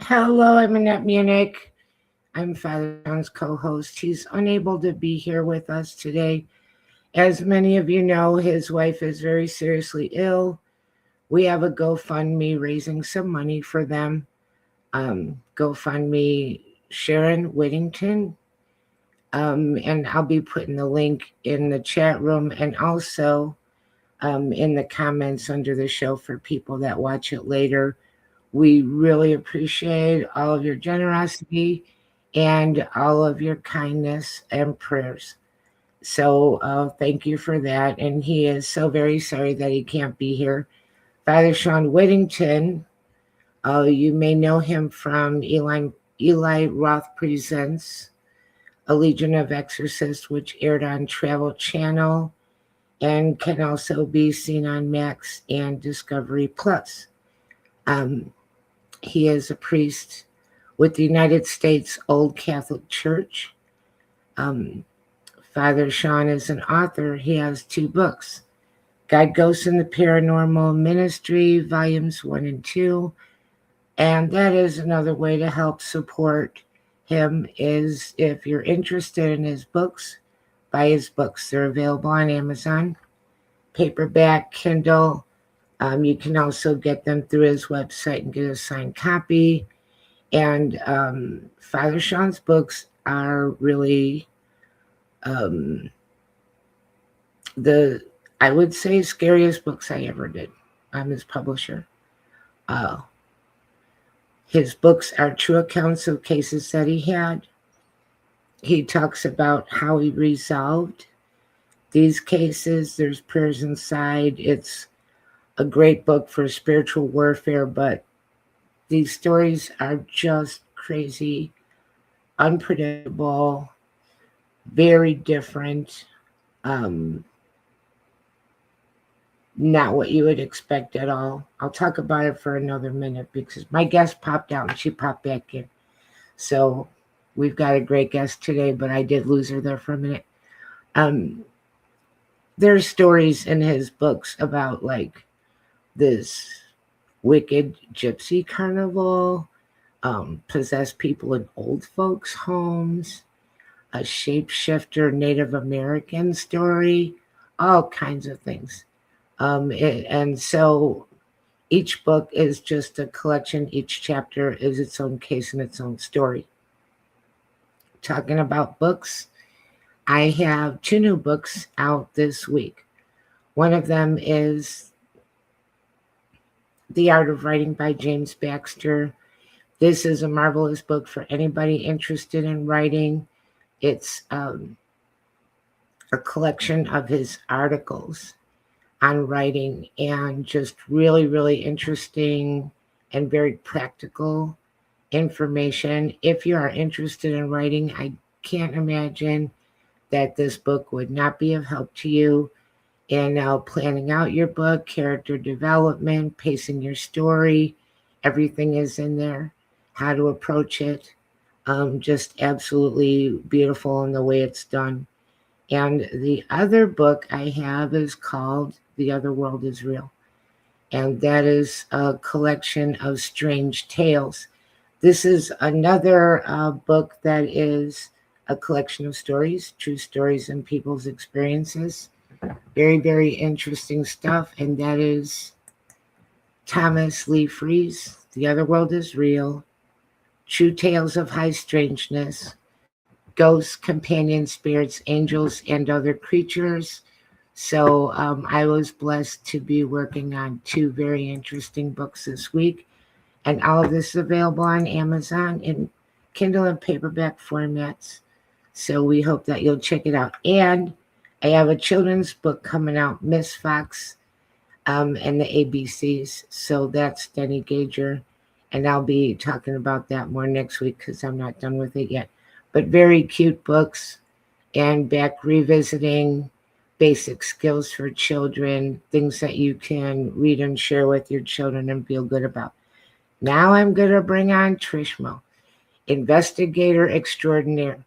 Hello, I'm Annette Munich. I'm Father John's co-host. He's unable to be here with us today. As many of you know, his wife is very seriously ill. We have a GoFundMe raising some money for them. GoFundMe Sharon Whittington. And I'll be putting the link in the chat room and also in the comments under the show for people that watch it later. We really appreciate all of your generosity and all of your kindness and prayers. So thank you for that. And he is so very sorry that he can't be here. Father Shawn Whittington, you may know him from Eli Roth Presents, A Legion of Exorcists, which aired on Travel Channel and can also be seen on Max and Discovery Plus. Um, he is a priest with the United States Old Catholic Church. Um, Father Shawn is an author. He has 2 books, Guide Ghosts in the Paranormal Ministry, Volumes 1 and 2. And that is another way to help support him is if you're interested in his books, buy his books. They're available on Amazon, paperback, Kindle. You can also get them through his website and get a signed copy. And Father Shawn's books are really the, I would say, scariest books I ever did. I'm his publisher. Uh, his books are true accounts of cases that he had. He talks about how he resolved these cases. There's prayers inside. It's a great book for spiritual warfare, but these stories are just crazy, unpredictable, very different. Not what you would expect at all. I'll talk about it for another minute because my guest popped out and she popped back in. So we've got a great guest today, but I did lose her there for a minute. There's stories in his books about like this wicked gypsy carnival, possessed people in old folks' homes, a shapeshifter Native American story, all kinds of things. And so each book is just a collection. Each chapter is its own case and its own story. Talking about books, I have 2 new books out this week. One of them is The Art of Writing by James Baxter. This is a marvelous book for anybody interested in writing. It's a collection of his articles on writing and just really, really interesting and very practical information. If you are interested in writing, I can't imagine that this book would not be of help to you in planning out your book, character development, pacing your story. Everything is in there, how to approach it. Just absolutely beautiful in the way it's done. And the other book I have is called The Other World is Real. And that is a collection of strange tales. This is another book that is a collection of stories, true stories and people's experiences. Very, very interesting stuff. And that is Thomas Lee Free's The Other World is Real, True Tales of High Strangeness, Ghosts, Companion Spirits, Angels, and Other Creatures. So I was blessed to be working on 2 very interesting books this week. And all of this is available on Amazon in Kindle and paperback formats. So we hope that you'll check it out. And I have a children's book coming out, Miss Fox and the ABCs. So that's Denny Gager. And I'll be talking about that more next week because I'm not done with it yet. But very cute books and back revisiting basic skills for children, things that you can read and share with your children and feel good about. Now I'm going to bring on Trish Mo, investigator extraordinaire.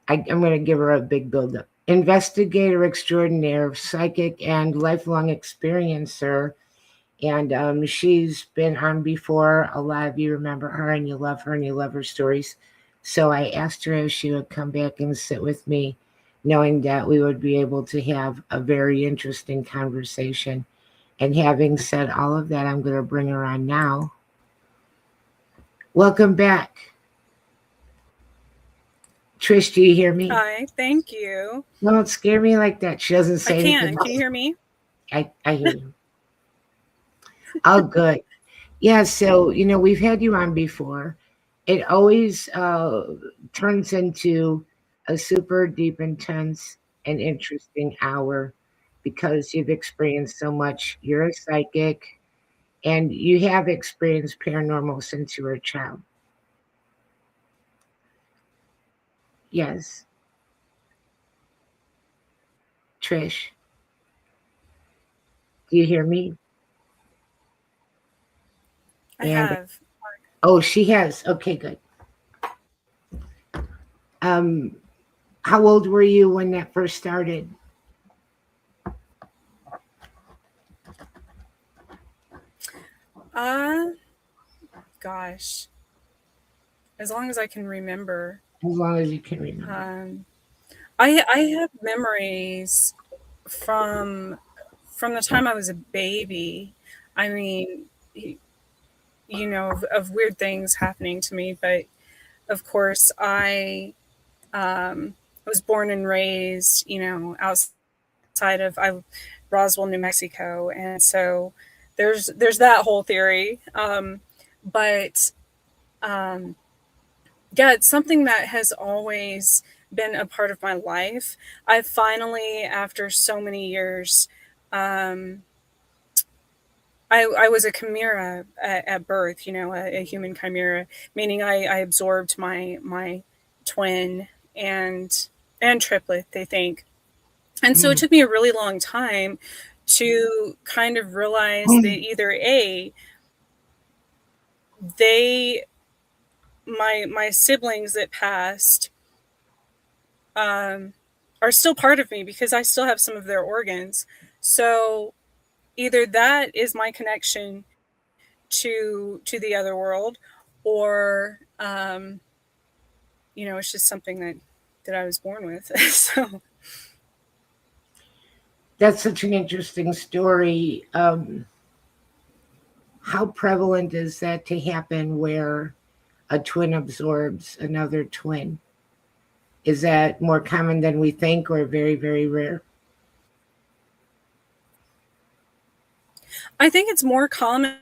I'm going to give her a big build-up. Investigator extraordinaire, psychic, and lifelong experiencer And she's been on before. A lot of you remember her and you love her and you love her stories. So I asked her if she would come back and sit with me, knowing that we would be able to have a very interesting conversation. And having said all of that, I'm going to bring her on now. Welcome back. Trish, do you hear me? Hi, thank you. Don't scare me like that. She doesn't I say anything can. Can else. you hear me? I hear you. Oh, good. Yeah, so, we've had you on before. It always turns into a super deep, intense, and interesting hour because you've experienced so much. You're a psychic and you have experienced paranormal since you were a child. Yes, Trish, do you hear me? I And have. oh, she has. Okay, good. Um, how old were you when that first started? Uh, Gosh, as long as I can remember. As long as you can remember. Um, I have memories from from the time I was a baby. I mean, y- of weird things happening to me, but of course, I was born and raised, outside of Roswell, New Mexico, and so there's that whole theory. But um, yeah, it's something that has always been a part of my life. I finally, after so many years, um, I was a chimera at birth, a human chimera, meaning I absorbed my twin and and triplet, they think. And so it Mm. took me a really long time to kind of realize that either A, they my siblings that passed um, are still part of me because I still have some of their organs. So either that is my connection to the other world, or it's just something that I was born with. So That's such an interesting story. How prevalent is that to happen where a twin absorbs another twin? Is that more common than we think or very, very rare? I think it's more common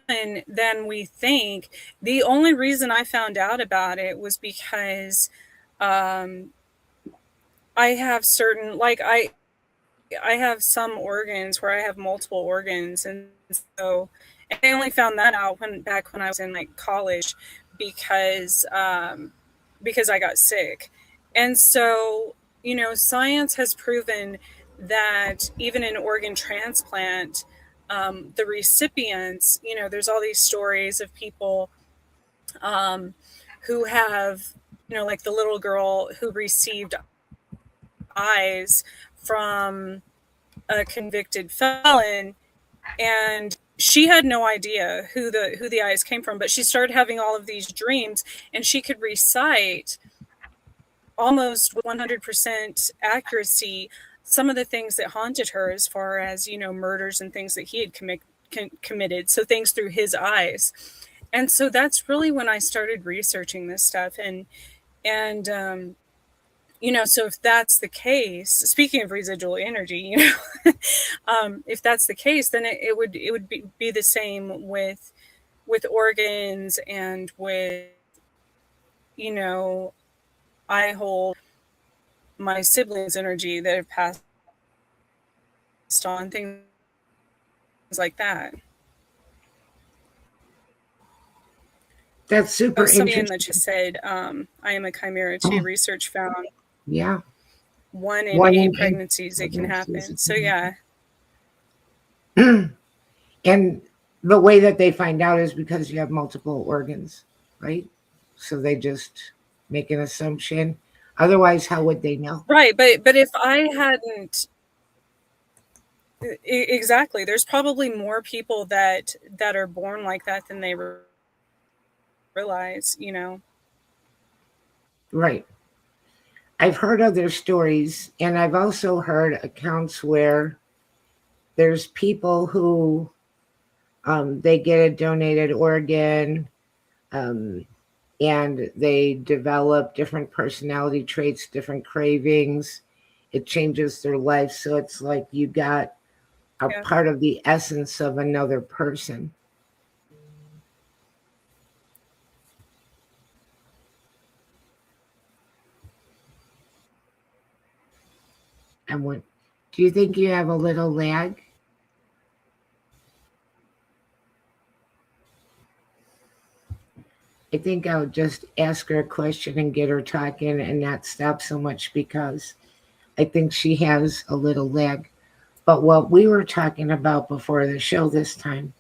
than we think. The only reason I found out about it was because um, I have certain, like I have some organs where I have multiple organs, and so and I only found that out when I was in like college because because I got sick. And so, science has proven that even in organ transplant, the recipients, there's all these stories of people um, who have, like the little girl who received eyes from a convicted felon, and she had no idea who the eyes came from, but she started having all of these dreams, and she could recite almost with 100% accuracy some of the things that haunted her, as far as murders and things that he had committed, so things through his eyes. And so that's really when I started researching this stuff. And so if that's the case, speaking of residual energy, if that's the case, then it would be the same with organs, and with, you know I hold my siblings' energy that have passed on, things like that. Oh, That's super somebody in the chat interesting. said, I am a chimera too. Research found Yeah. 1 in 8 1 in 8 pregnancies it can pregnancies. happen. So yeah. And the way that they find out is because you have multiple organs, right? So they just make an assumption. Otherwise, how would they know? Right, but if I hadn't Exactly. There's probably more people that are born like that than they realize, you know. Right. I've heard other stories, and I've also heard accounts where there's people who they get a donated organ, um, and they develop different personality traits, different cravings. It changes their life. So it's like you got a Yeah. part of the essence of another person. And what do you think you have a little lag? I think I'll just ask her a question and get her talking and not stop so much because I think she has a little lag. But what we were talking about before the show this time,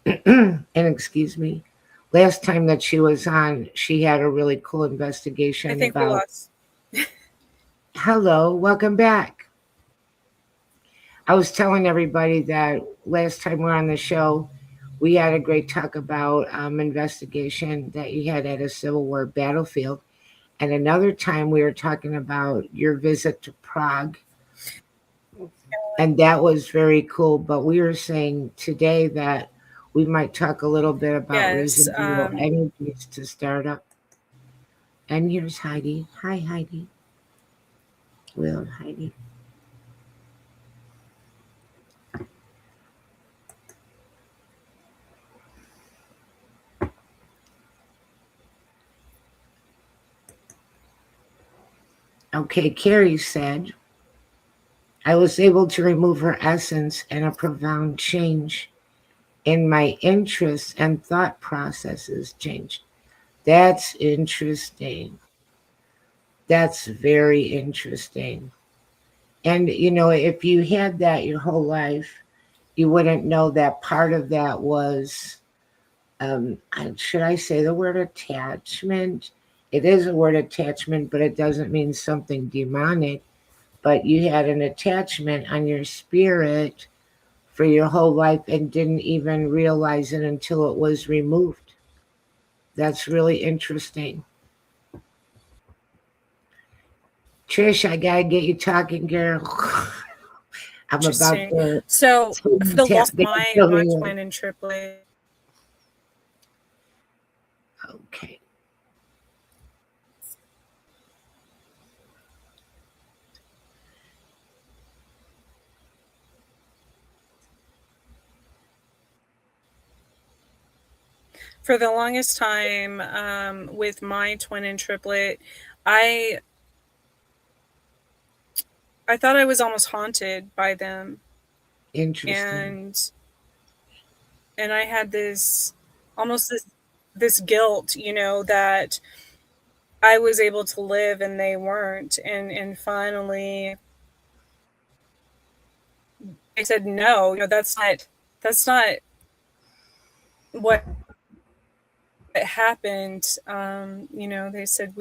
and excuse me, last time that she was on, she had a really cool I investigation think we about, lost. hello, welcome back. I was telling everybody that last time we were on the show, we had a great talk about investigation that you had at a Civil War battlefield. And another time we were talking about your visit to Prague, and that was very cool. But we were saying today that we might talk a little bit about Yes. residual energies to start up. And here's Heidi. Hi, Heidi. Will Heidi. Okay, Carrie said, I was able to remove her essence and a profound change in my interests and thought processes changed. That's interesting. That's very interesting. And, you know, if you had that your whole life, you wouldn't know that part of that was, should I say the word attachment? It is a word attachment, but it doesn't mean something demonic. But you had an attachment on your spirit for your whole life and didn't even realize it until it was removed. That's really interesting. Trish, I gotta get you talking, girl. I'm about Interesting. to So for the tap lost my dance. twin and triplet. Okay. For the longest time, with my twin and triplet, I I thought I was almost haunted by them, Interesting. and I had this almost this guilt, you know, that I was able to live and they weren't, and finally they said no, you know, that's not what happened. You know, they said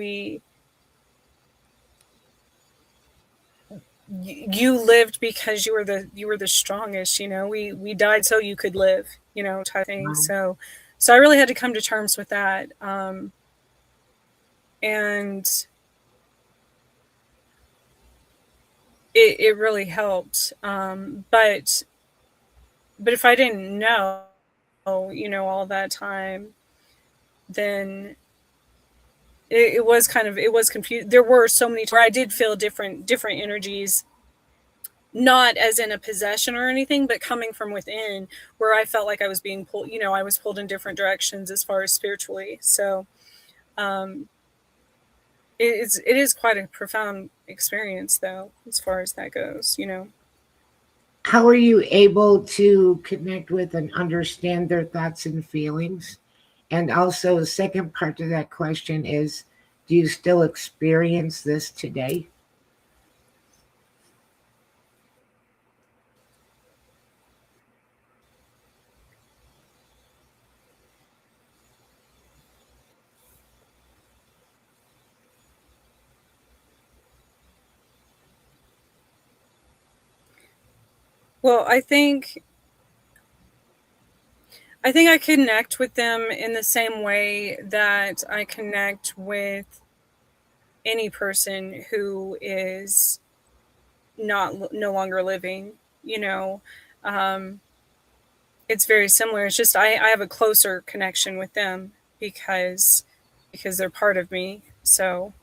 you lived because you were the strongest, you know, we died so you could live, you know, type thing. Wow. So I really had to come to terms with that. And it really helped. But if I didn't know, you know, all that time, then it was kind of, it was confused. There were so many where I did feel different energies, not as in a possession or anything, but coming from within, where I felt like I was being pulled, you know, I was pulled in different directions as far as spiritually. So um, it is quite a profound experience, though, as far as that goes, you know. How are you able to connect with and understand their thoughts and feelings? And also, the second part to that question is, do you still experience this today? Well, I think I connect with them in the same way that I connect with any person who is not no longer living. You know, um, it's very similar. It's just I have a closer connection with them because they're part of me. So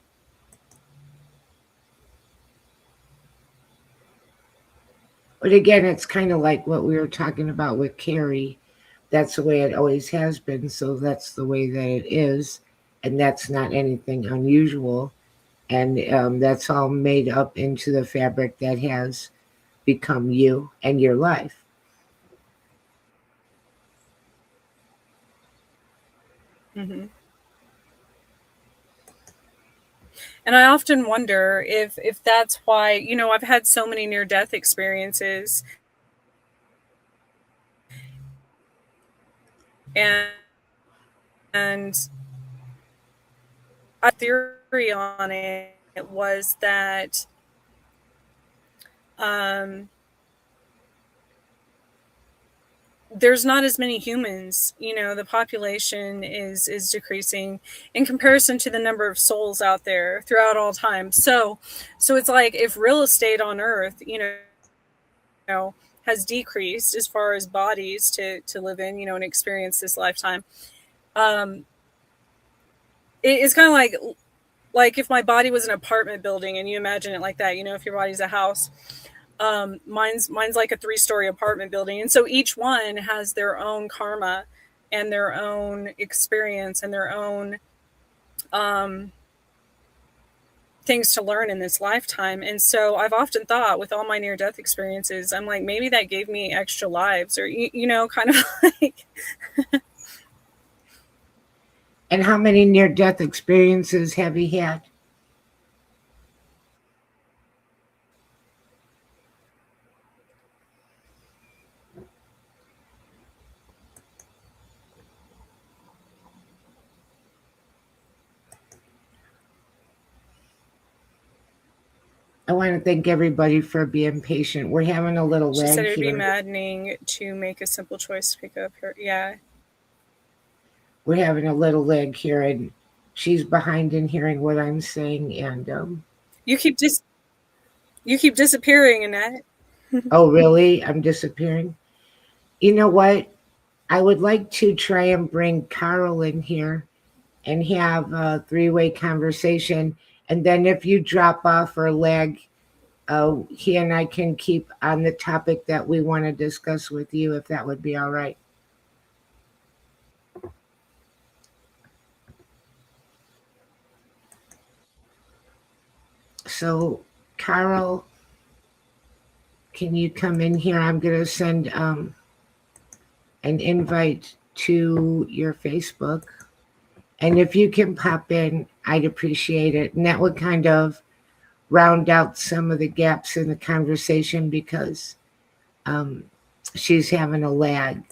But again, it's kind of like what we were talking about with Carrie. That's the way it always has been, so that's the way that it is, and that's not anything unusual. And that's all made up into the fabric that has become you and your life. hmm and I often wonder if that's why, I've had so many near death experiences, and and a theory on it was that um, there's not as many humans. The population is decreasing in comparison to the number of souls out there throughout all time. So it's like if real estate on Earth, know has decreased as far as bodies to live in, and experience this lifetime. Um, it's kind of like if my body was an apartment building, and you imagine it like that. If your body's a house, mine's like a 3-story apartment building, and so each one has their own karma and their own experience and their own um, things to learn in this lifetime. And so I've often thought, with all my near death experiences, I'm like, maybe that gave me extra lives, or kind of like. And how many near death experiences have you had? I want to thank everybody for being patient. We're having a little She said lag it would be here. maddening to make a simple choice to pick up her. Yeah. We're having a little lag here, and she's behind in hearing what I'm saying. And You keep dis you keep disappearing, Annette. oh, really? I'm disappearing. You know what? I would like to try and bring Carl in here and have a three-way conversation. And then if you drop off or lag, he and I can keep on the topic that we want to discuss with you, if that would be all right. So, Carl, can you come in here? I'm going to send an invite to your Facebook. And if you can pop in, I'd appreciate it. And that would kind of round out some of the gaps in the conversation because um, she's having a lag,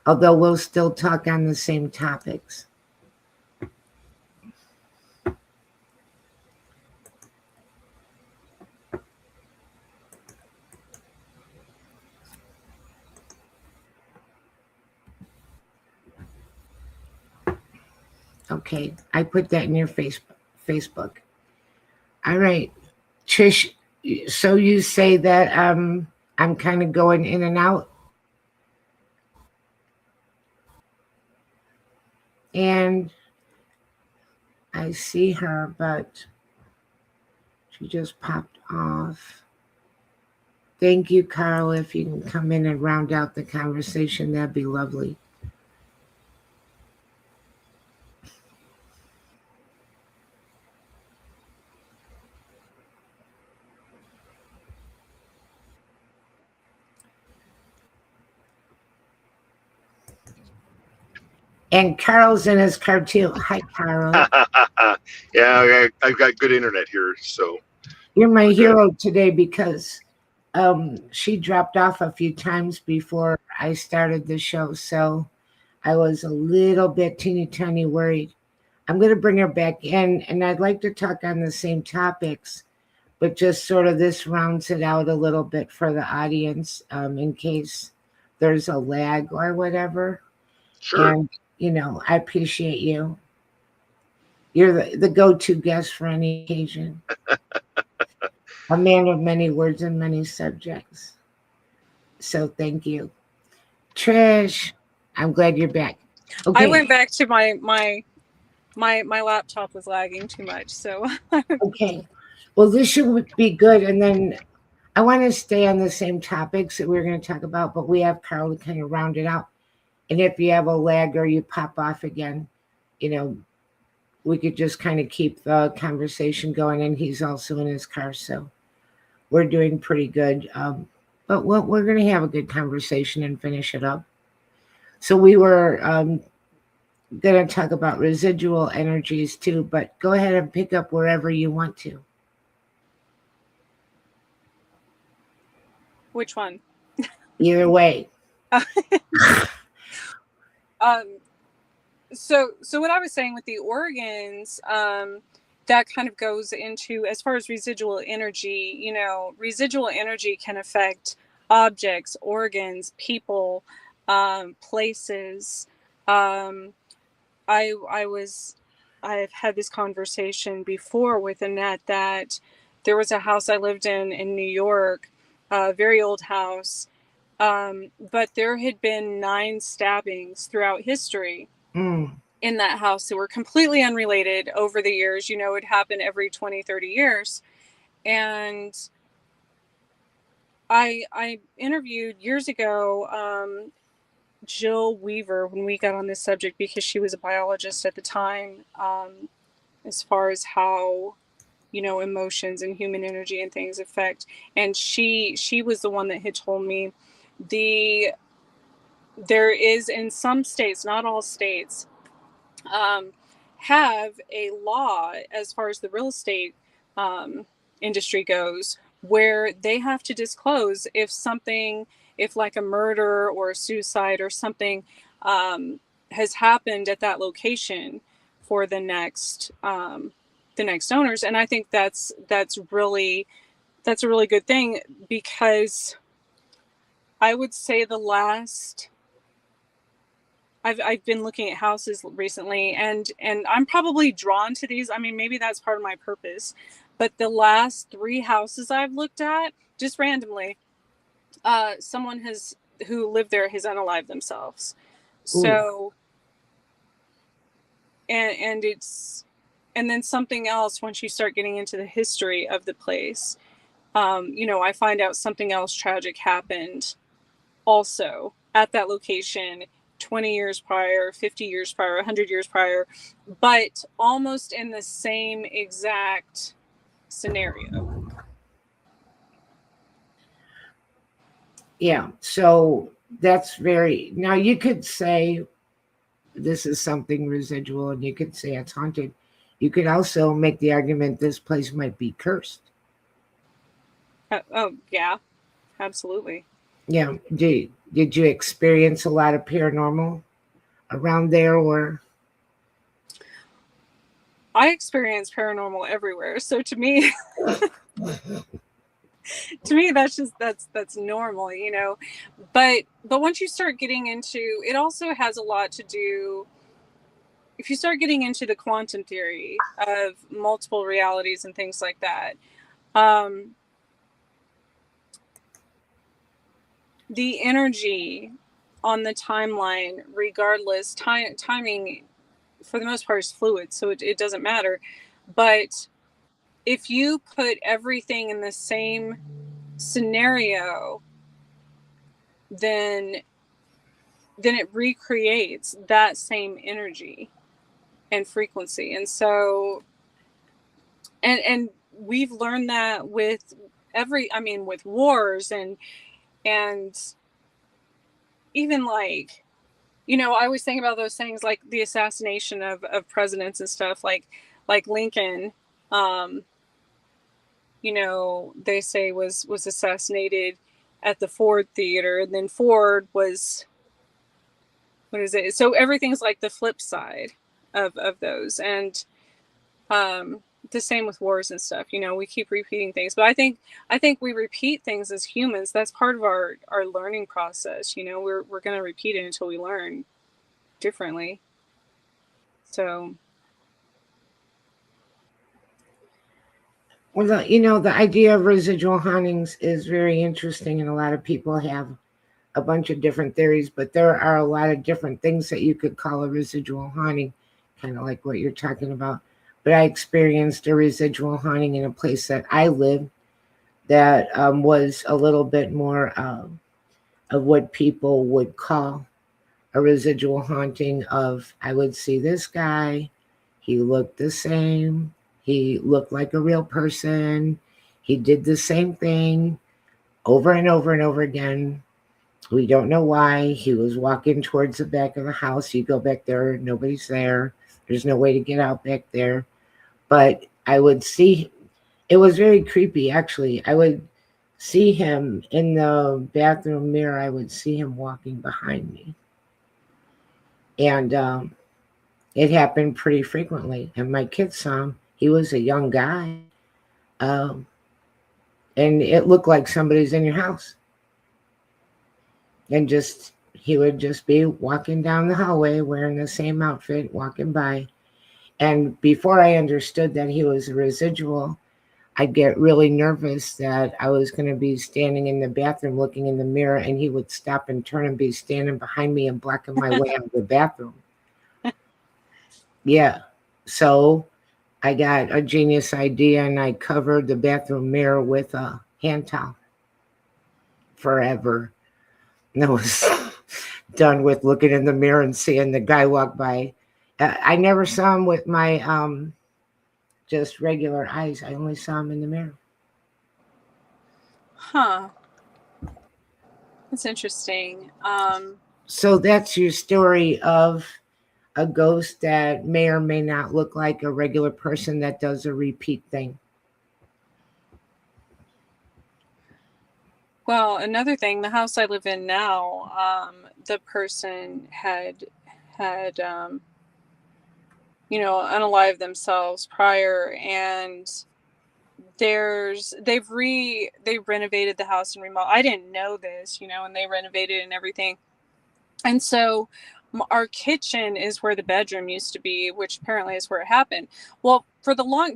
although we'll still talk on the same topics. Okay, I put that in your Facebook. All right, Trish. So you say that I'm kind of going in and out, and I see her, but she just popped off. Thank you, Carl. If you can come in and round out the conversation, that'd be lovely. And Carl's in his car too. Hi, Carl. Yeah, I've got good internet here, so You're my we're good. hero today because she dropped off a few times before I started the show. So I was a little bit teeny tiny worried. I'm going to bring her back in, and I'd like to talk on the same topics, but just sort of this rounds it out a little bit for the audience, in case there's a lag or whatever. Sure. And, I appreciate you. You're the go-to guest for any occasion. A man of many words and many subjects. So thank you. Trish, I'm glad you're back. I Okay. went back to my laptop was lagging too much, so Okay. Well, this should be good. And then I want to stay on the same topics that we were going to talk about, but we have Carl to kind of round it out. And if you have a lag or you pop off again, we could just kind of keep the conversation going. And he's also in his car, so we're doing pretty good. But we're going to have a good conversation and finish it up. So we were going to talk about residual energies too, but go ahead and pick up wherever you want to. which one? Either way. So what I was saying with the organs, that kind of goes into, as far as residual energy, residual energy can affect objects, organs, people, places. I've had this conversation before with Annette that there was a house I lived in New York, a very old house, but there had been 9 stabbings throughout history in that house that were completely unrelated over the years. It would happen every 20, 30 years. And I interviewed years ago Jill Weaver when we got on this subject, because she was a biologist at the time, as far as how emotions and human energy and things affect. And she was the one that had told me there is, in some states, not all states, have a law as far as the real estate industry goes, where they have to disclose if like a murder or a suicide or something has happened at that location for the next owners. And I think that's a really good thing, because I would say I've been looking at houses recently, and I'm probably drawn to these. I mean, maybe that's part of my purpose, but the last 3 houses I've looked at, just randomly, someone who lived there has unalived themselves. So, and then something else, once you start getting into the history of the place, I find out something else tragic happened also at that location 20 years prior, 50 years prior, 100 years prior, but almost in the same exact scenario. Yeah, so that's now you could say this is something residual, and you could say it's haunted. You could also make the argument this place might be cursed. Oh, yeah, absolutely. Yeah. Did you experience a lot of paranormal around there, or? I experience paranormal everywhere. So to me, that's normal, but once you start getting into, it also has a lot to do, if you start getting into the quantum theory of multiple realities and things like that, the energy on the timeline, regardless, timing for the most part is fluid, so it doesn't matter. But if you put everything in the same scenario, then it recreates that same energy and frequency. And so, and we've learned that with with wars and even like, I always think about those things like the assassination of presidents and stuff, like Lincoln, they say was assassinated at the Ford Theater, and then Ford was, what is it? So everything's like the flip side of those. And the same with wars and stuff. You know, we keep repeating things, but I think we repeat things as humans. That's part of our learning process. You know, we're going to repeat it until we learn differently. So, Well, the idea of residual hauntings is very interesting, and a lot of people have a bunch of different theories, but there are a lot of different things that you could call a residual haunting, kind of like what you're talking about. But I experienced a residual haunting in a place that I lived that was a little bit more of what people would call a residual haunting of, I would see this guy, he looked the same, he looked like a real person, he did the same thing over and over and over again. We don't know why. He was walking towards the back of the house. You go back there, nobody's there. There's no way to get out back there. But I would see, it was very creepy, actually. I would see him in the bathroom mirror. I would see him walking behind me. And it happened pretty frequently. And my kids saw him. He was a young guy. And it looked like somebody's in your house. And he would just be walking down the hallway wearing the same outfit, walking by. And before I understood that he was a residual, I'd get really nervous that I was going to be standing in the bathroom looking in the mirror, and he would stop and turn and be standing behind me and blocking my way out of the bathroom. Yeah. So I got a genius idea, and I covered the bathroom mirror with a hand towel forever. And I was done with looking in the mirror and seeing the guy walk by. I never saw him with my just regular eyes. I only saw him in the mirror. Huh. That's interesting. So that's your story of a ghost that may or may not look like a regular person that does a repeat thing. Well, another thing, the house I live in now, the person had unalived themselves prior, and they've renovated the house and remodeled. I didn't know this, and they renovated and everything. And so our kitchen is where the bedroom used to be, which apparently is where it happened. Well,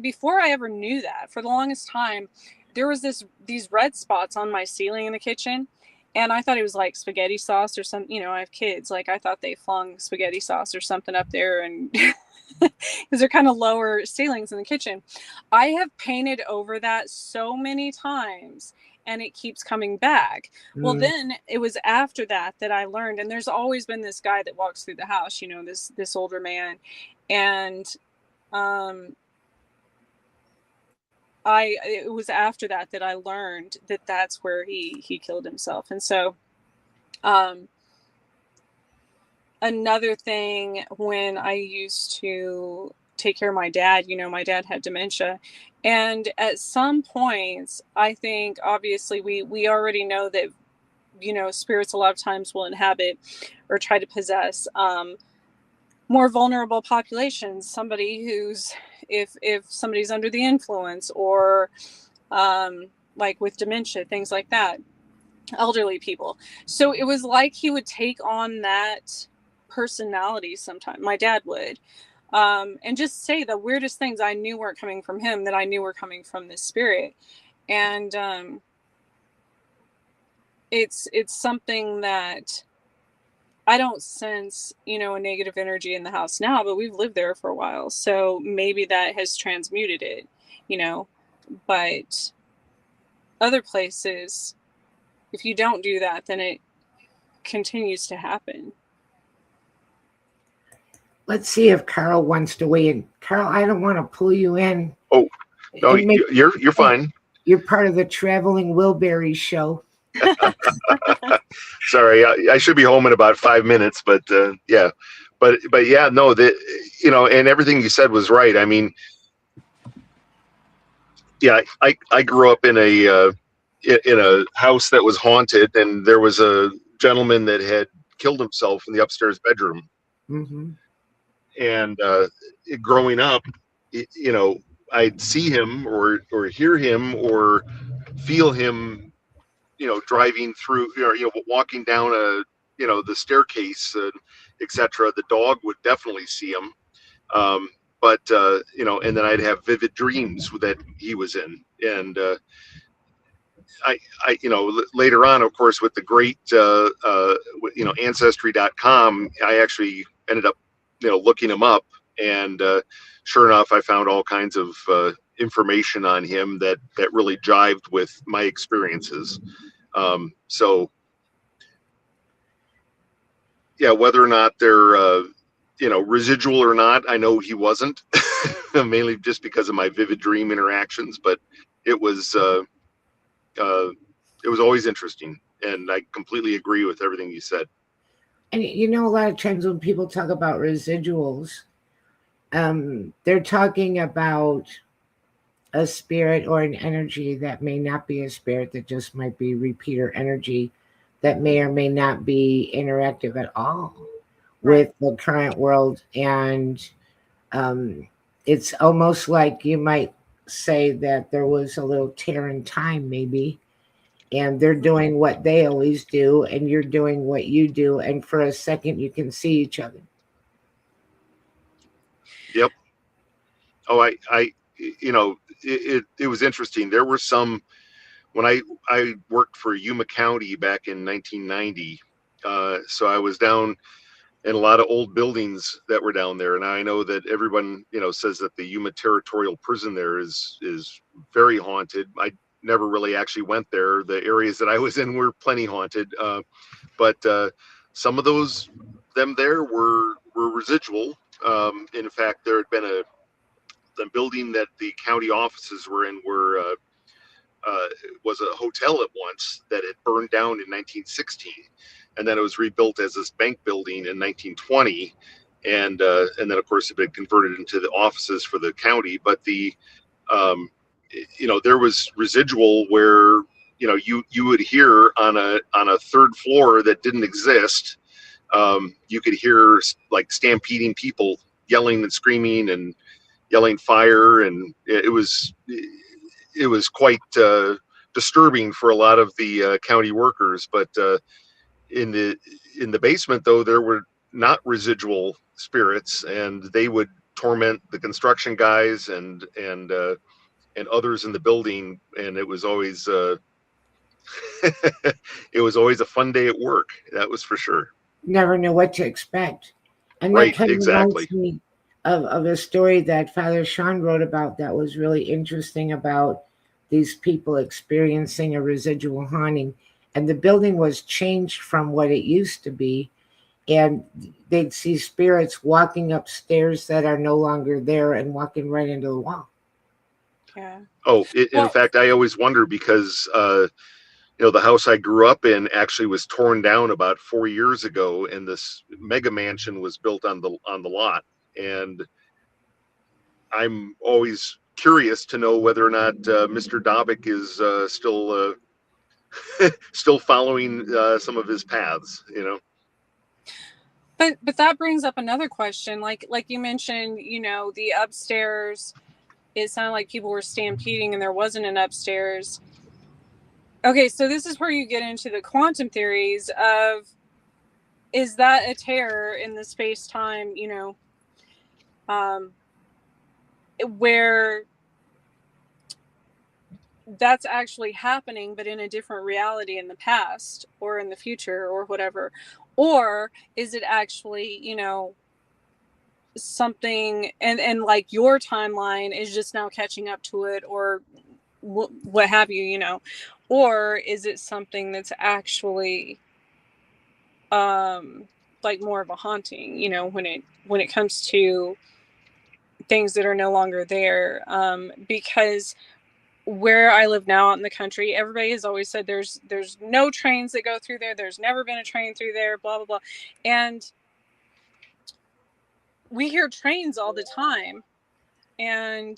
before I ever knew that, for the longest time, there was these red spots on my ceiling in the kitchen. And I thought it was like spaghetti sauce or something. I have kids. Like, I thought they flung spaghetti sauce or something up there, and because they're kind of lower ceilings in the kitchen. I have painted over that so many times, and it keeps coming back. Well, then it was after that I learned, and there's always been this guy that walks through the house, this older man. And it was after that I learned that that's where he killed himself. And so another thing, when I used to take care of my dad, my dad had dementia. And at some points, I think, obviously, we already know that, spirits a lot of times will inhabit or try to possess more vulnerable populations. Somebody who's, if somebody's under the influence, or like with dementia, things like that, elderly people. So it was like he would take on that personality sometimes. My dad would. And just say the weirdest things I knew weren't coming from him, that I knew were coming from this spirit. And it's something that I don't sense, a negative energy in the house now, but we've lived there for a while. So maybe that has transmuted it, but other places, if you don't do that, then it continues to happen. Let's see if Carl wants to weigh in. Carl, I don't want to pull you in. Oh, no, you're fine. You're part of the Traveling Wilbury show. Sorry, I should be home in about 5 minutes, but yeah, but yeah, no, and everything you said was right. I mean, yeah, I grew up in a house that was haunted, and there was a gentleman that had killed himself in the upstairs bedroom. Mm-hmm. And growing up, I'd see him or hear him or feel him, driving through, walking down the staircase, etc. The dog would definitely see him. But and then I'd have vivid dreams that he was in, and later on, of course, with the great, ancestry.com, I actually ended up, looking him up, and sure enough, I found all kinds of information on him that really jived with my experiences. So yeah, whether or not they're residual or not, I know he wasn't, mainly just because of my vivid dream interactions. But it was always interesting, and I completely agree with everything you said. And a lot of times when people talk about residuals, they're talking about a spirit or an energy that may not be a spirit, that just might be repeater energy that may or may not be interactive at all with the current world. And it's almost like you might say that there was a little tear in time, maybe, and they're doing what they always do, and you're doing what you do, and for a second you can see each other. Yep. Oh, it was interesting. There were some, when I worked for Yuma County back in 1990. So I was down in a lot of old buildings that were down there, and I know that everyone says that the Yuma Territorial Prison there is very haunted. I never really actually went there. The areas that I was in were plenty haunted, but some of them there were residual. In fact, there had been the building that the county offices were in was a hotel at once that had burned down in 1916, and then it was rebuilt as this bank building in 1920, and then of course it had been converted into the offices for the county. But there was residual where you would hear on a third floor that didn't exist. You could hear like stampeding people yelling and screaming and yelling fire, and it was quite disturbing for a lot of the county workers. But in the basement, though, there were not residual spirits, and they would torment the construction guys and others in the building, and it was always it was always a fun day at work. That was for sure. Never knew what to expect. And right, that kind of exactly. reminds me of a story that Father Shawn wrote about that was really interesting, about these people experiencing a residual haunting. And the building was changed from what it used to be. And they'd see spirits walking upstairs that are no longer there and walking right into the wall. Yeah. Oh, in fact, I always wonder because the house I grew up in actually was torn down about 4 years ago, and this mega mansion was built on the lot. And I'm always curious to know whether or not Mr. Dobik is still following some of his paths, But that brings up another question. Like you mentioned, the upstairs, it sounded like people were stampeding and there wasn't an upstairs. Okay, so this is where you get into the quantum theories of, is that a tear in the space-time, where that's actually happening, but in a different reality in the past or in the future or whatever? Or is it actually, something, and like your timeline is just now catching up to it, or what have you, or is it something that's actually like more of a haunting, when it comes to things that are no longer there? Because where I live now out in the country, everybody has always said there's no trains that go through there. There's never been a train through there, blah, blah, blah. And we hear trains all the time. And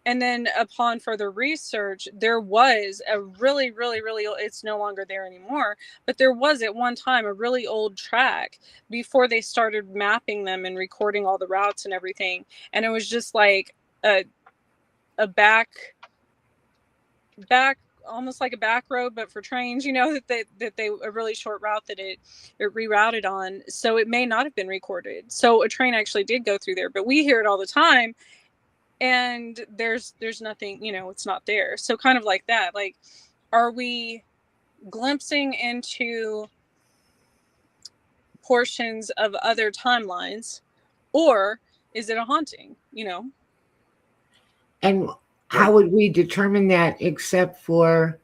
then upon further research, there was a really, really, really, it's no longer there anymore, but there was at one time a really old track before they started mapping them and recording all the routes and everything. And it was just like, a back almost like a back road, but for trains, that they a really short route that it rerouted on. So it may not have been recorded. So a train actually did go through there, but we hear it all the time, and there's nothing, it's not there. So kind of like that. Like, are we glimpsing into portions of other timelines, or is it a haunting? And how would we determine that, except for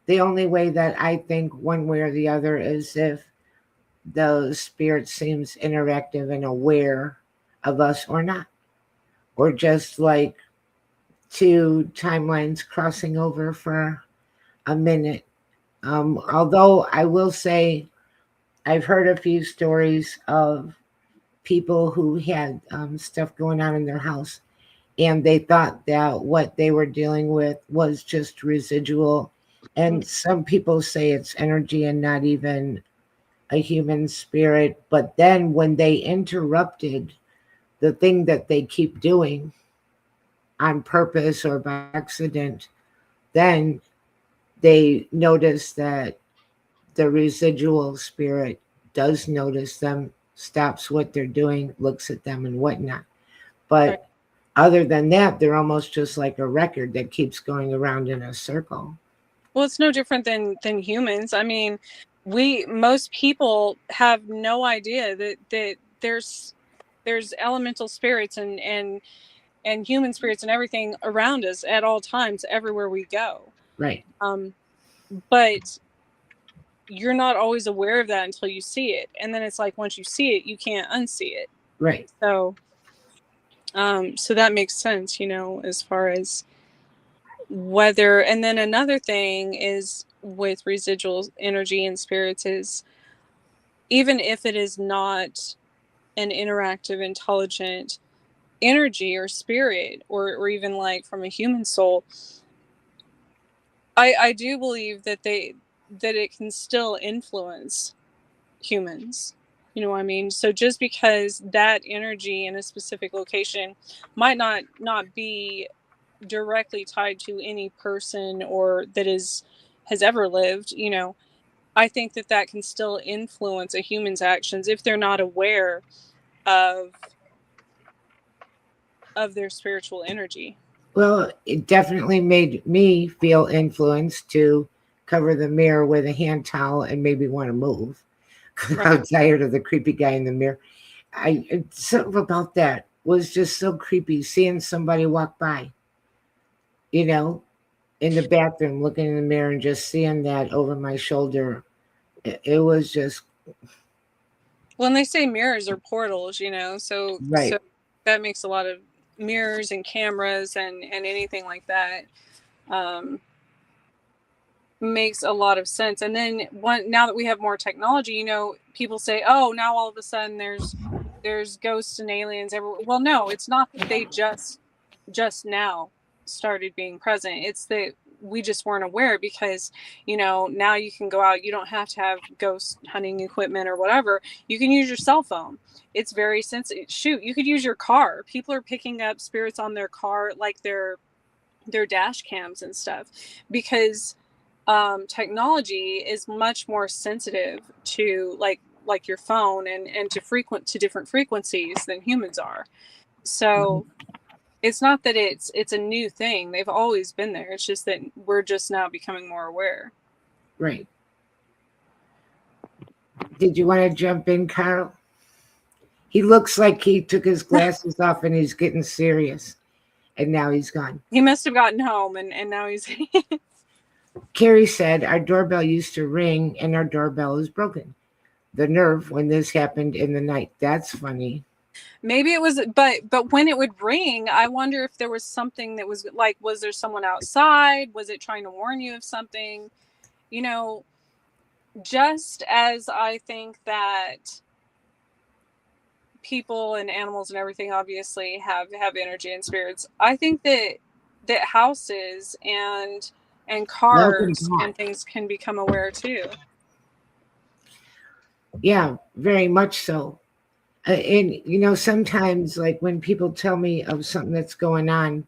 the only way that I think one way or the other is if the spirit seems interactive and aware of us or not, or just like two timelines crossing over for a minute. Although I will say I've heard a few stories of people who had stuff going on in their house, and they thought that what they were dealing with was just residual. And some people say it's energy and not even a human spirit. But then when they interrupted the thing that they keep doing on purpose or by accident, then they notice that the residual spirit does notice them, stops what they're doing, looks at them and whatnot. But other than that, they're almost just like a record that keeps going around in a circle. Well, it's no different than humans. I mean, most people have no idea that there's elemental spirits and human spirits and everything around us at all times, everywhere we go. Right. But you're not always aware of that until you see it, and then it's like once you see it, you can't unsee it. Right. So that makes sense, as far as whether. And then another thing is with residual energy and spirits is, even if it is not an interactive, intelligent energy or spirit, or even like from a human soul, I do believe that it can still influence humans. You know what I mean? So just because that energy in a specific location might not be directly tied to any person or that has ever lived, I think that can still influence a human's actions if they're not aware of their spiritual energy. Well, it definitely made me feel influenced to cover the mirror with a hand towel and maybe want to move. Right. I'm tired of the creepy guy in the mirror. Something about that was just so creepy, seeing somebody walk by, in the bathroom, looking in the mirror and just seeing that over my shoulder. It was just When they say mirrors are portals, so right. that makes a lot of mirrors and cameras and anything like that makes a lot of sense. And then now that we have more technology, people say, oh, now all of a sudden there's ghosts and aliens everywhere. Well, no, it's not that they just now started being present. It's that we just weren't aware, because now you can go out, you don't have to have ghost hunting equipment or whatever. You can use your cell phone. It's very sensitive. Shoot, you could use your car. People are picking up spirits on their car, like their dash cams and stuff, because technology is much more sensitive to like your phone and to different frequencies than humans are. So it's not that it's a new thing. They've always been there. It's just that we're just now becoming more aware. Right. Did you want to jump in, Carl? He looks like he took his glasses off and he's getting serious. And now he's gone. He must have gotten home and now he's... Carrie said, our doorbell used to ring and our doorbell is broken. The nerve when this happened in the night. That's funny. Maybe it was, but when it would ring, I wonder if there was something that was like, was there someone outside? Was it trying to warn you of something? Just as I think that people and animals and everything obviously have energy and spirits, I think that houses and cars and things can become aware too. Yeah, very much so. And sometimes, like when people tell me of something that's going on,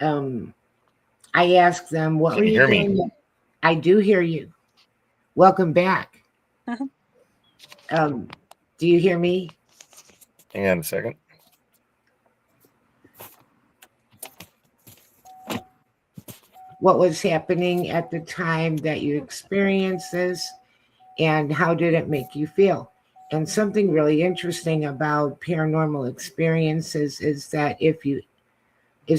um, I ask them, "What Can were you you hear me? doing?" I do hear you. Welcome back. Um, do you hear me? Hang on a second. What was happening at the time that you experienced this, and how did it make you feel? And something really interesting about paranormal experiences is that if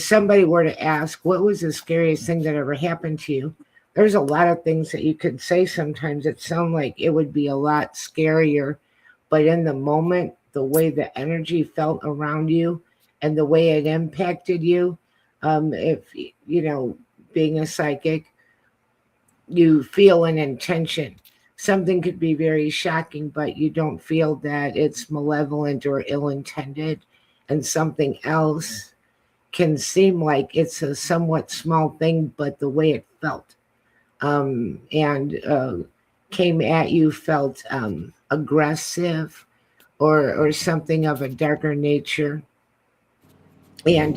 somebody were to ask, what was the scariest thing that ever happened to you? There's a lot of things that you could say sometimes that sound like it would be a lot scarier, but in the moment, the way the energy felt around you and the way it impacted you, if being a psychic, you feel an intention. Something could be very shocking, but you don't feel that it's malevolent or ill intended, and something else can seem like it's a somewhat small thing, but the way it felt and came at you felt aggressive or something of a darker nature. And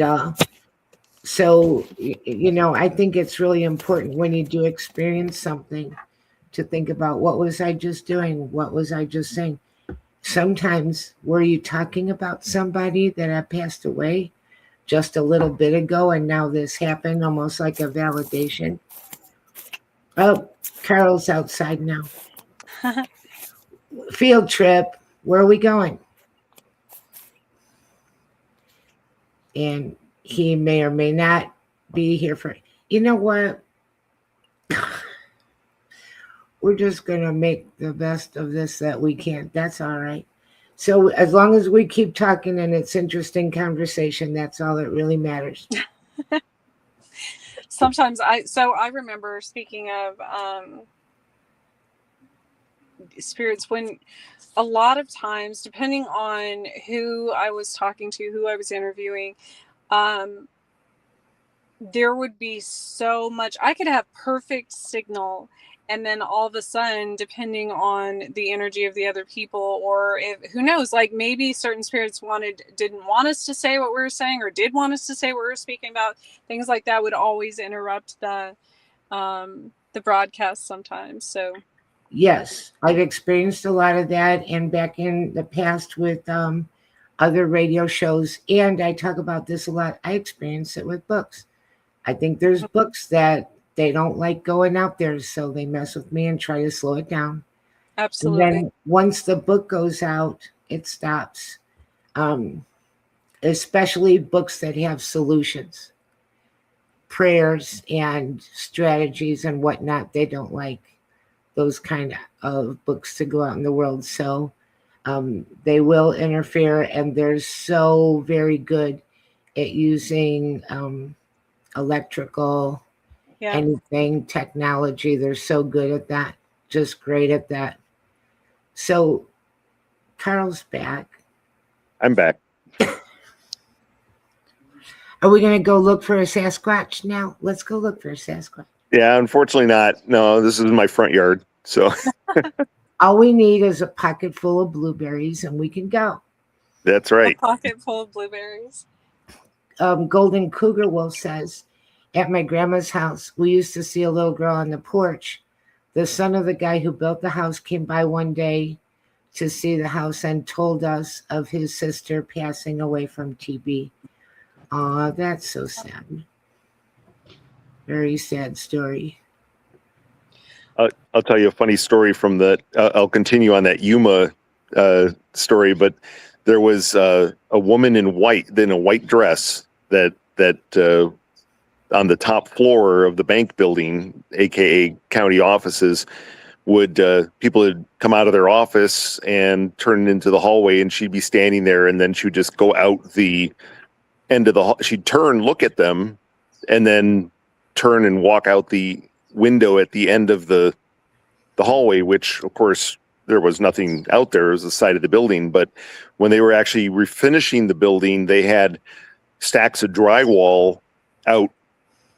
so, I think it's really important when you do experience something to think about, what was I just doing? What was I just saying? Sometimes, were you talking about somebody that had passed away just a little bit ago, and now this happened, almost like a validation? Oh, Carol's outside now. Field trip. Where are we going? And he may or may not be here for. You know what? We're just going to make the best of this that we can. That's all right. So as long as we keep talking and it's interesting conversation, that's all that really matters. Sometimes I remember, speaking of spirits, when a lot of times, depending on who I was talking to, who I was interviewing, there would be so much. I could have perfect signal, and then all of a sudden, depending on the energy of the other people, or if, who knows, like maybe certain spirits didn't want us to say what we were saying, or did want us to say what we were speaking about, things like that would always interrupt the broadcast sometimes. So Yes, I've experienced a lot of that, and back in the past with other radio shows, and I talk about this a lot. I experience it with books. I think there's books that they don't like going out there, so they mess with me and try to slow it down. And absolutely. then once the book goes out, it stops. Um, Especially books that have solutions, prayers, and strategies and whatnot. They don't like those kind of books to go out in the world. So they will interfere, and they're so very good at using electrical, Yeah. anything technology. They're so good at that, just great at that. So Carl's back. I'm back. Are we going to go look for a Sasquatch now? Let's go look for a Sasquatch. Yeah, unfortunately not. No, this is my front yard. So All we need is a pocket full of blueberries and we can go. that's A right. pocket full of blueberries. Golden Cougar Wolf says, at my grandma's house, we used to see a little girl on the porch. The son of the guy who built the house came by one day to see the house and told us of his sister passing away from TB. Aw, that's so sad. Very sad story. I'll tell you a funny story from that. I'll continue on that Yuma story, but there was a woman in a white dress that on the top floor of the bank building, aka county offices, people would come out of their office and turn into the hallway, and she'd be standing there, and then she would just go out the end of the hall. She'd turn, look at them, and then turn and walk out the window at the end of the hallway, which of course there was nothing out there. It was the side of the building. But when they were actually refinishing the building, they had stacks of drywall out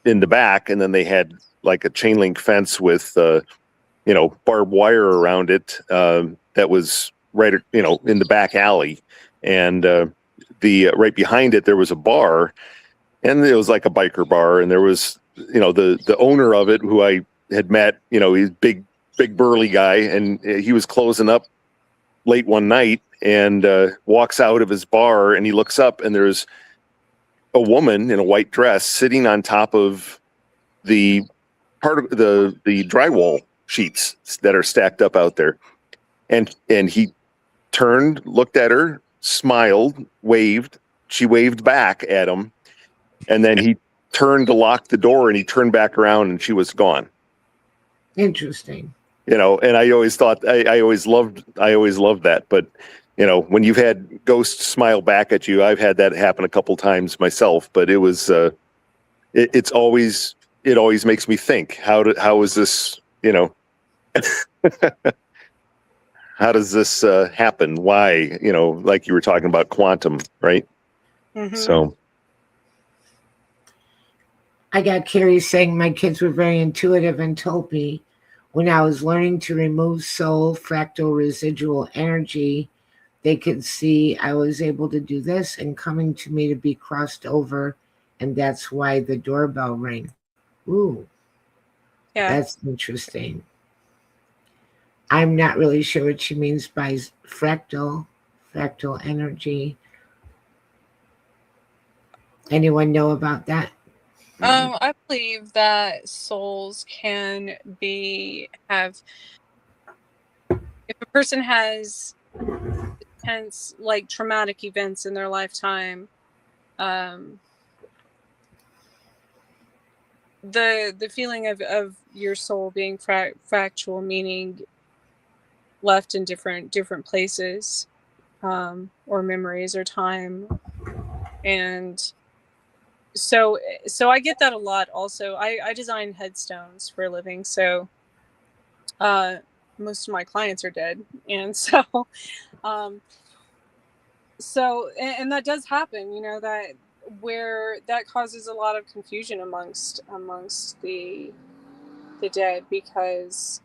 in the back, and then they had like a chain link fence with barbed wire around it that was right, in the back alley, and the right behind it there was a bar, and it was like a biker bar, and there was the owner of it who I had met. He's big burly guy, and he was closing up late one night and walks out of his bar, and he looks up, and there's a woman in a white dress sitting on top of the part of the drywall sheets that are stacked up out there, and he turned, looked at her, smiled, waved. She waved back at him, and then he turned to lock the door, and he turned back around, and she was gone. Interesting. And I always thought, I always loved that. But, when you've had ghosts smile back at you, I've had that happen a couple times myself, but it was, it always makes me think, how is this, how does this happen? Why, like you were talking about quantum, right? Mm-hmm. So. I got Carrie saying my kids were very intuitive and told me when I was learning to remove soul fractal residual energy, they could see I was able to do this and coming to me to be crossed over. And that's why the doorbell rang. Ooh, Yeah. That's interesting. I'm not really sure what she means by fractal energy. Anyone know about that? I believe that souls can have, if a person has intense, like, traumatic events in their lifetime, the feeling of your soul being fractal, meaning left in different places, or memories or time, and so I get that a lot. Also, I design headstones for a living, so most of my clients are dead, and so and that does happen, that where that causes a lot of confusion amongst the dead, because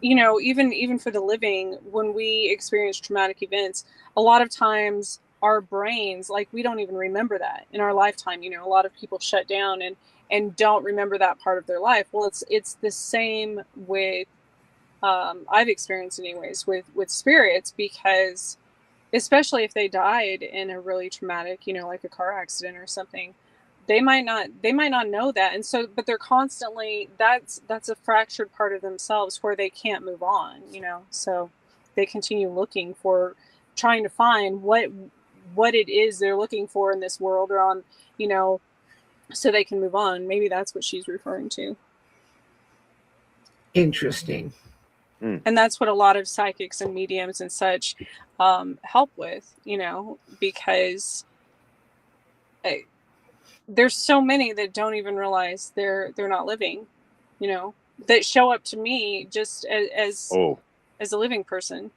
even for the living, when we experience traumatic events, a lot of times our brains, like, we don't even remember that in our lifetime. A lot of people shut down and don't remember that part of their life. Well, it's the same with I've experienced anyways with spirits, because especially if they died in a really traumatic, like a car accident or something, they might not know that, and so, but they're constantly, that's a fractured part of themselves where they can't move on, so they continue trying to find what it is they're looking for in this world, or on, so they can move on. Maybe that's what she's referring to. Interesting. And that's what a lot of psychics and mediums and such help with, because there's so many that don't even realize they're not living, that show up to me just as a living person.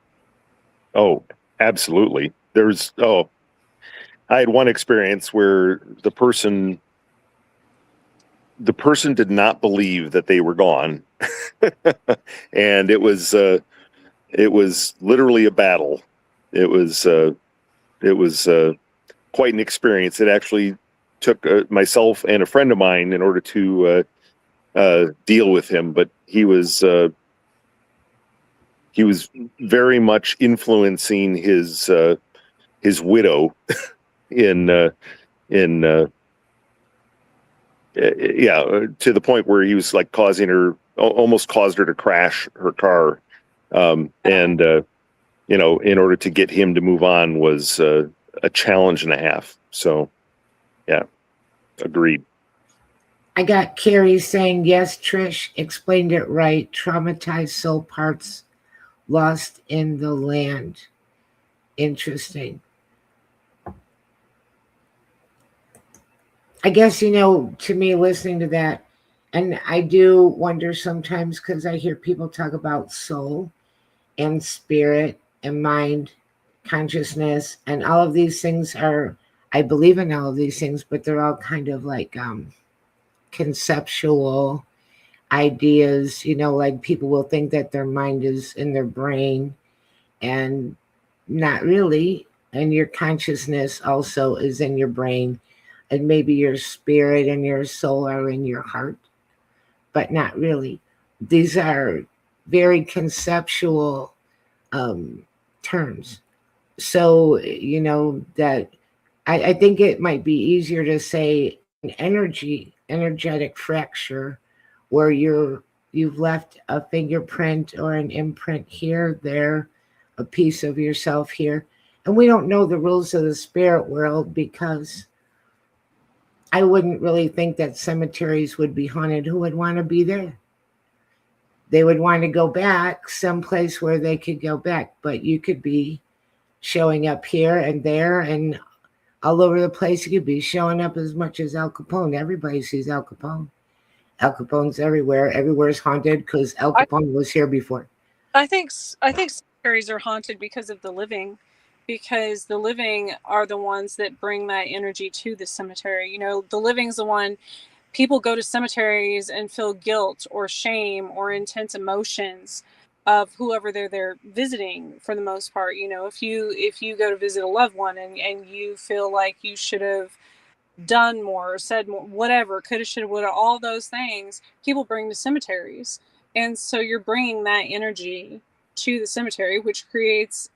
Oh, absolutely. I had one experience where the person did not believe that they were gone. And it was literally a battle. It was quite an experience. It actually took myself and a friend of mine in order to deal with him, but he was very much influencing his widow to the point where he was like almost caused her to crash her car, and in order to get him to move on was a challenge and a half. So yeah, agreed. I got Carrie saying, yes, Trish explained it right. Traumatized soul parts lost in the land. Interesting. I guess, to me, listening to that, and I do wonder sometimes, because I hear people talk about soul and spirit and mind, consciousness, and all of these things I believe in all of these things, but they're all kind of like conceptual. ideas, like people will think that their mind is in their brain, and not really. And your consciousness also is in your brain, and maybe your spirit and your soul are in your heart, but not really. These are very conceptual terms. So, that I think it might be easier to say an energetic fracture, where you've left a fingerprint or an imprint here, there, a piece of yourself here. And we don't know the rules of the spirit world, because I wouldn't really think that cemeteries would be haunted. Who would want to be there? They would want to go back someplace where they could go back, but you could be showing up here and there and all over the place. You could be showing up as much as Al Capone. Everybody sees Al Capone. Al Capone's everywhere. Everywhere's haunted because Al Capone was here before. I think cemeteries are haunted because of the living, because the living are the ones that bring that energy to the cemetery. The living's the one. People go to cemeteries and feel guilt or shame or intense emotions of whoever they're visiting, for the most part. If you go to visit a loved one and you feel like you should have done more or said more, whatever, coulda, shoulda, woulda, all those things people bring to cemeteries. And so you're bringing that energy to the cemetery, which creates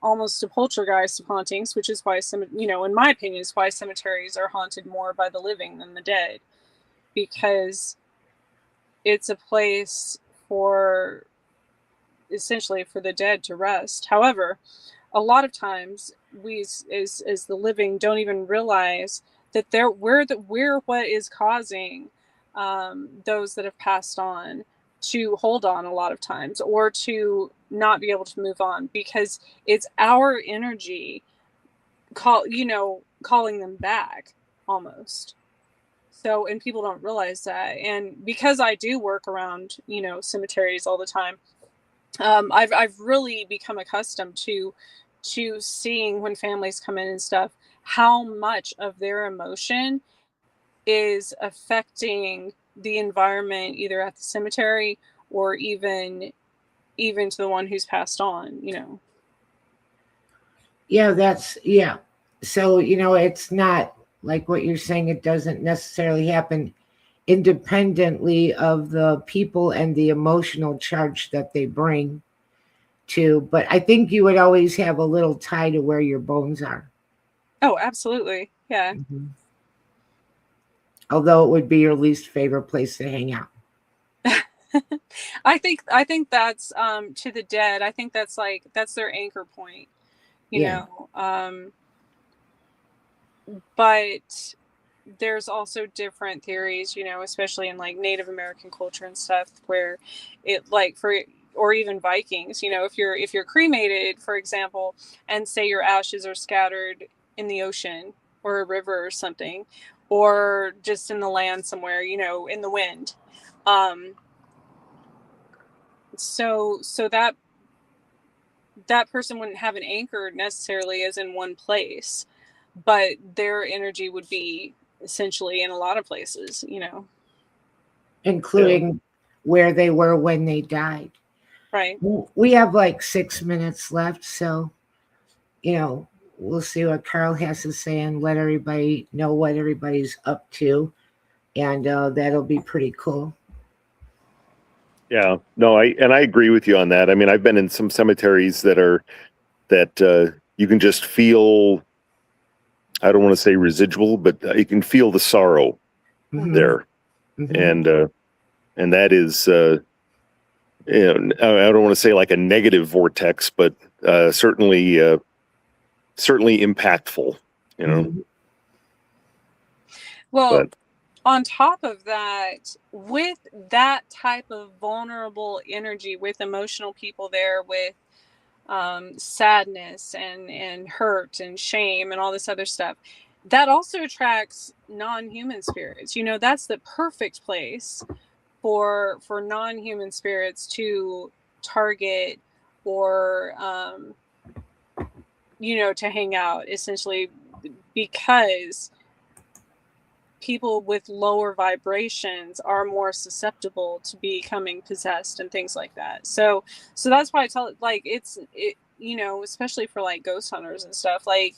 almost a poltergeist of hauntings, which is why in my opinion, is why cemeteries are haunted more by the living than the dead, because it's a place for, essentially, for the dead to rest. However, a lot of times we as the living don't even realize that we're what is causing those that have passed on to hold on a lot of times, or to not be able to move on, because it's our energy calling them back almost. So, and people don't realize that. And because I do work around cemeteries all the time, I've really become accustomed to seeing, when families come in and stuff, how much of their emotion is affecting the environment, either at the cemetery or even to the one who's passed on. Yeah. So, it's not like what you're saying. It doesn't necessarily happen independently of the people and the emotional charge that they bring to. But I think you would always have a little tie to where your bones are. Oh, absolutely. Yeah. Mm-hmm. Although it would be your least favorite place to hang out. I think that's to the dead. I think that's their anchor point, but there's also different theories, especially in like Native American culture and stuff, where it, like, or even Vikings, if you're cremated, for example, and say your ashes are scattered in the ocean or a river or something, or just in the land somewhere, in the wind. So that person wouldn't have an anchor necessarily as in one place, but their energy would be essentially in a lot of places, including where they were when they died. Right. We have like 6 minutes left, so we'll see what Carl has to say and let everybody know what everybody's up to, and that'll be pretty cool. Yeah, no, I agree with you on that. I mean, I've been in some cemeteries that you can just feel, I don't want to say residual, but you can feel the sorrow there. Mm-hmm. And that is, I don't want to say like a negative vortex, but certainly impactful, Mm-hmm. Well, on top of that, with that type of vulnerable energy, with emotional people there, with sadness and hurt and shame and all this other stuff, that also attracts non-human spirits. That's the perfect place for non-human spirits to target, or to hang out, essentially, because people with lower vibrations are more susceptible to becoming possessed and things like that. So that's why I tell it, like, you know, especially for like ghost hunters and stuff, like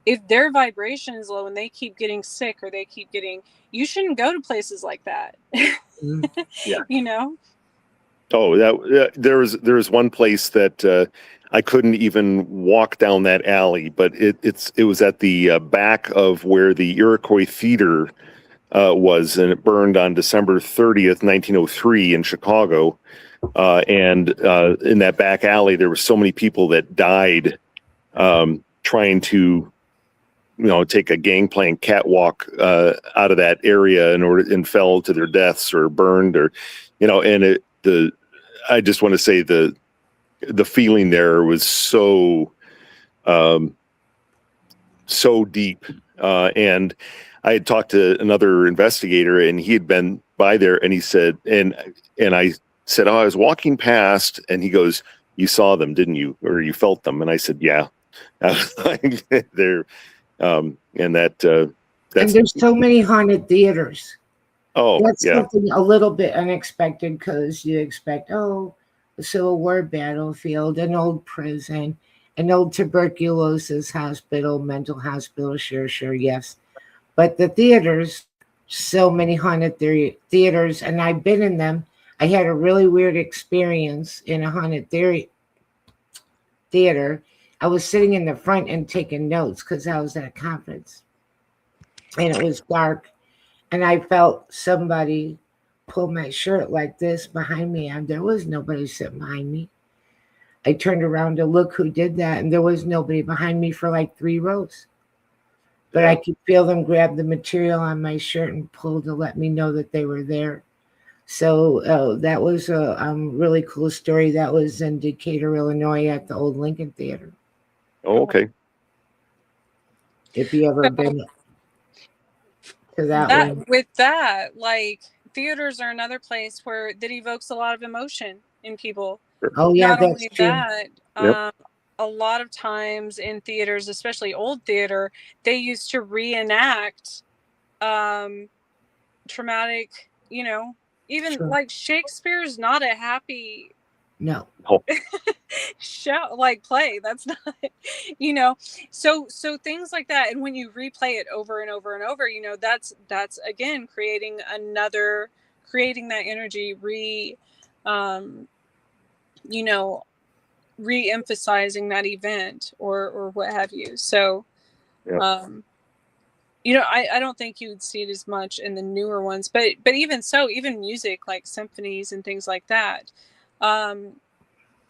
if their vibration is low and they keep getting sick or they keep getting, you shouldn't go to places like that. Yeah. You know? Oh, there was one place that I couldn't even walk down that alley, but it was at the back of where the Iroquois Theater was, and it burned on December 30th, 1903 in Chicago. And in that back alley, there were so many people that died trying to, you know, take a gangplank catwalk out of that area and fell to their deaths or burned, or, you know, and I just want to say the feeling there was so deep. And I had talked to another investigator, and he had been by there, and he said, and I said, oh, I was walking past, and he goes, you saw them, didn't you? Or you felt them? And I said, yeah. I was like, they're, and that's, and there's so many haunted theaters. Oh, that's yeah. something a little bit unexpected, because you expect, oh, a Civil War battlefield, an old prison, an old tuberculosis hospital, mental hospital, sure, yes. But the theaters, so many haunted theaters, and I've been in them. I had a really weird experience in a haunted theater. I was sitting in the front and taking notes because I was at a conference, and it was dark, and I felt somebody pull my shirt like this behind me, and there was nobody sitting behind me. I turned around to look who did that, and there was nobody behind me for like 3 rows. But I could feel them grab the material on my shirt and pull to let me know that they were there. So that was a really cool story. That was in Decatur, Illinois, at the old Lincoln Theater. Oh, okay. If you ever been to that one. With that, like, theaters are another place where that evokes a lot of emotion in people. Oh yeah, Not that's only true. that, a lot of times in theaters, especially old theater, they used to reenact traumatic, you know, even like Shakespeare's not a happy show, like play. That's not, you know, so things like that. And when you replay it over and over and over, you know, that's again creating that energy, you know, re-emphasizing that event or what have you. So you know, I don't think you would see it as much in the newer ones, but even so, even music like symphonies and things like that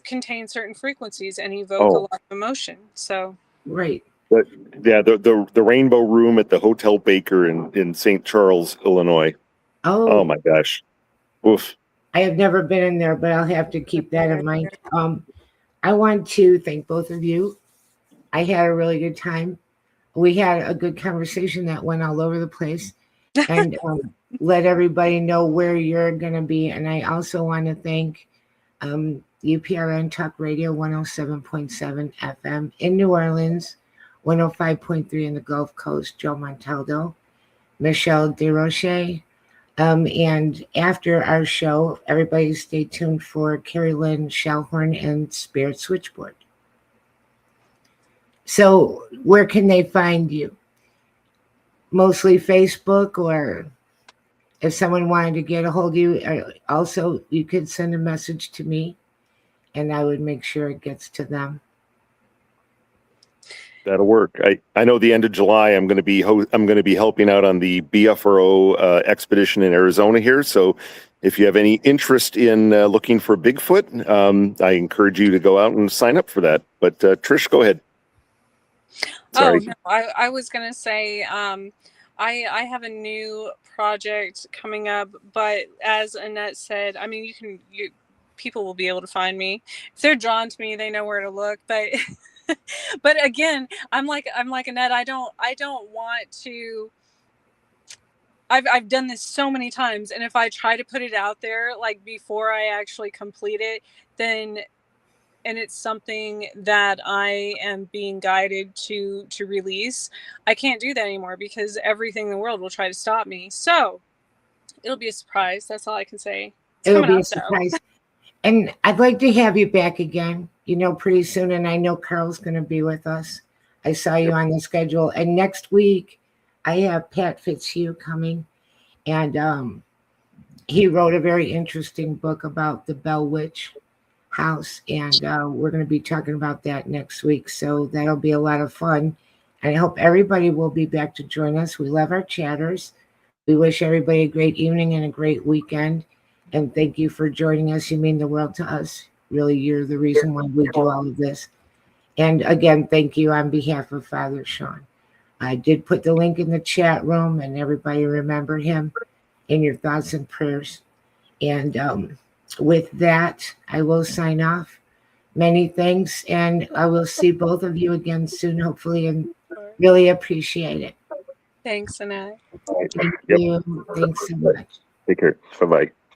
contain certain frequencies and evoke a lot of emotion. So right. But yeah, the Rainbow Room at the Hotel Baker in St. Charles, Illinois. Oh my gosh. Oof. I have never been in there, but I'll have to keep that in mind. I want to thank both of you. I had a really good time. We had a good conversation that went all over the place, and let everybody know where you're going to be. And I also want to thank UPRN Talk Radio 107.7 FM in New Orleans, 105.3 in the Gulf Coast, Joe Montaldo, Michelle DeRoche. And after our show, everybody stay tuned for Carrie Lynn Shellhorn and Spirit Switchboard. So where can they find you? Mostly Facebook, or if someone wanted to get a hold of you, also you could send a message to me and I would make sure it gets to them. That'll work. I know the end of July I'm going to be helping out on the BFRO expedition in Arizona here. So if you have any interest in looking for Bigfoot, I encourage you to go out and sign up for that. But Trish, go ahead. Sorry. Oh, no, I was going to say, I have a new project coming up, but as Annette said, I mean, people will be able to find me. If they're drawn to me, they know where to look, but, but again, I'm like Annette, I don't want to, I've done this so many times. And if I try to put it out there, like before I actually complete it, then and it's something that I am being guided to release, I can't do that anymore because everything in the world will try to stop me. So it'll be a surprise. That's all I can say. It's It'll coming be a out though. surprise. And I'd like to have you back again, pretty soon. And I know Carl's going to be with us. I saw you on the schedule. And next week, I have Pat Fitzhugh coming. And he wrote a very interesting book about the Bell Witch house. And we're going to be talking about that next week. So that'll be a lot of fun. And I hope everybody will be back to join us. We love our chatters. We wish everybody a great evening and a great weekend. And thank you for joining us. You mean the world to us. Really, you're the reason why we do all of this. And again, thank you on behalf of Father Shawn. I did put the link in the chat room, and everybody remember him in your thoughts and prayers. And with that, I will sign off. Many thanks, and I will see both of you again soon, hopefully, and really appreciate it. Thanks, Annette. Thank you. Thanks so much. Take care. Bye-bye.